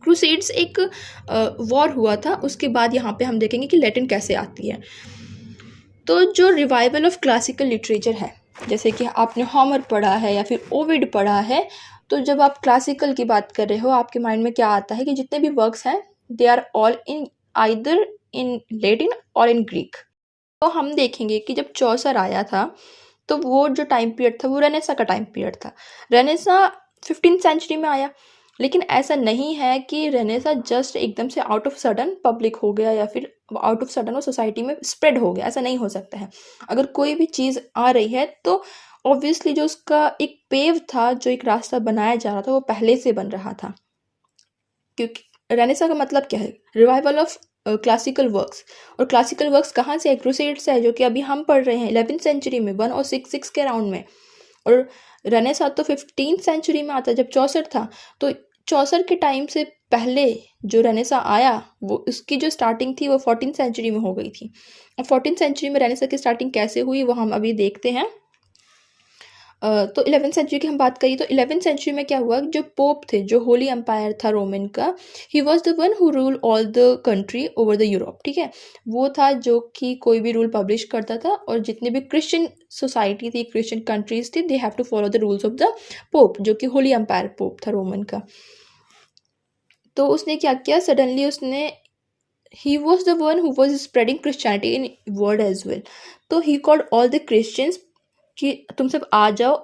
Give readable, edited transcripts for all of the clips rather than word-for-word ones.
Crusades एक war हुआ था, उसके बाद यहाँ पे हम देखेंगे कि लैटिन कैसे आती है। तो जो रिवाइवल ऑफ क्लासिकल लिटरेचर है, जैसे कि आपने होमर पढ़ा है या फिर ओविड पढ़ा है, तो जब आप क्लासिकल की बात कर रहे हो आपके माइंड में क्या आता है कि जितने भी वर्क्स हैं they are all in either in Latin or in Greek. तो हम देखेंगे कि जब चौसर आया था तो वो जो टाइम पीरियड था वो रेनेसा का टाइम पीरियड था। रेनेसा 15th सेंचुरी में आया, लेकिन ऐसा नहीं है कि रेनेसा जस्ट एकदम से आउट ऑफ सडन पब्लिक हो गया या फिर आउट ऑफ सडन वो सोसाइटी में स्प्रेड हो गया, ऐसा नहीं हो सकता है। अगर कोई भी चीज़ आ रही है तो ऑब्वियसली जो उसका एक पेव था, जो एक रास्ता बनाया जा रहा था, वो पहले से बन रहा था। क्योंकि रेनेसा का मतलब क्या है? Revival of classical works. और क्लासिकल वर्क्स कहाँ से है? क्रूसेड से है, जो कि अभी हम पढ़ रहे हैं 11th सेंचुरी में, 1066 के अराउंड में। और रेनेसा तो 15th सेंचुरी में आता, जब चौसर था। तो चौसर के टाइम से पहले जो रेनेसा आया वो उसकी जो स्टार्टिंग थी वो 14th सेंचुरी में हो गई थी। और 14th सेंचुरी में रेनेसा की स्टार्टिंग कैसे हुई वो हम अभी देखते हैं। तो 11th सेंचुरी की हम बात करें तो 11th सेंचुरी में क्या हुआ, जो पोप थे, जो होली एम्पायर था रोमन का, he was the one who rule all the country over the Europe. ठीक है, वो था जो कि कोई भी रूल पब्लिश करता था, और जितने भी क्रिश्चियन सोसाइटी थी, क्रिश्चियन कंट्रीज थी, they have to follow the rules of the pope, जो कि होली एम्पायर पोप था रोमन का। तो उसने क्या किया, सडनली उसने he was the one who was spreading Christianity in world as well. तो he called all the Christians कि तुम सब आ जाओ।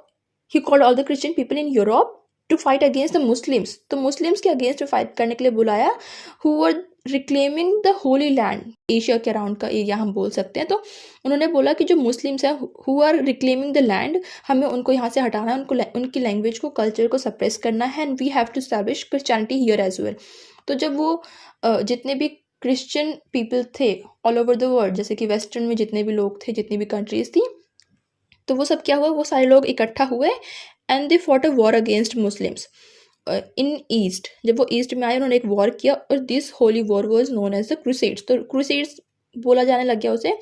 he called all the Christian people in Europe to fight against the Muslims। तो Muslims के against fight करने के लिए बुलाया, who were reclaiming the holy land, Asia के अराउंड का एरिया हम बोल सकते हैं। तो उन्होंने बोला कि जो मुस्लिम्स हैं who are reclaiming the land, हमें उनको यहाँ से हटाना है, उनको उनकी लैंग्वेज को, कल्चर को सप्रेस करना है, and we have to establish Christianity here as well। तो जब वो जितने भी क्रिश्चियन पीपल थे ऑल ओवर द वर्ल्ड, जैसे कि वेस्टर्न में जितने भी लोग थे, जितनी भी कंट्रीज थी, तो वो सब क्या हुआ, वो सारे लोग इकट्ठा हुए and they fought a war against Muslims in east. जब वो ईस्ट में आए उन्होंने एक वॉर किया, और this holy war was known as the crusades. तो क्रूसेड्स बोला जाने लग गया उसे।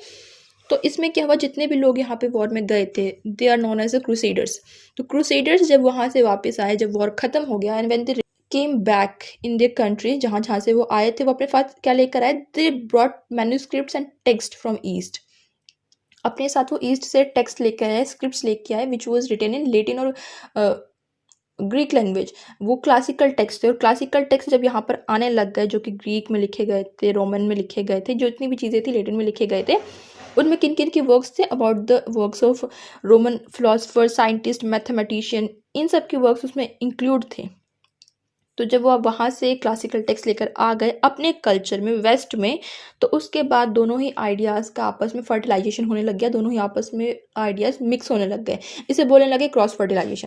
तो इसमें क्या हुआ, जितने भी लोग यहाँ पे वॉर में गए थे they are known as the crusaders. तो क्रूसेडर्स जब वहाँ से वापस आए, जब वॉर खत्म हो गया, and when they came back in their country, जहाँ जहाँ से वो आए थे, वो अपने साथ क्या लेकर आए, they brought manuscripts and text from east. अपने साथ वो ईस्ट से टेक्स्ट लेकर आए, स्क्रिप्ट्स लेके आए, which was written in Latin or Greek language. वो क्लासिकल टेक्स्ट थे, और क्लासिकल टेक्स्ट जब यहाँ पर आने लग गए, जो कि ग्रीक में लिखे गए थे, रोमन में लिखे गए थे, जो इतनी भी चीज़ें थी लेटिन में लिखे गए थे, उनमें किन किन के वर्क्स थे, about the works of Roman philosopher, scientist, mathematician, इन सब के वर्क्स उसमें इंक्लूड थे। तो जब वो अब वहाँ से क्लासिकल टेक्स्ट लेकर आ गए अपने कल्चर में, वेस्ट में, तो उसके बाद दोनों ही आइडियाज़ का आपस में फर्टिलाइजेशन होने लग गया, दोनों ही आपस में आइडियाज़ मिक्स होने लग गए, इसे बोलने लगे क्रॉस फर्टिलाइजेशन।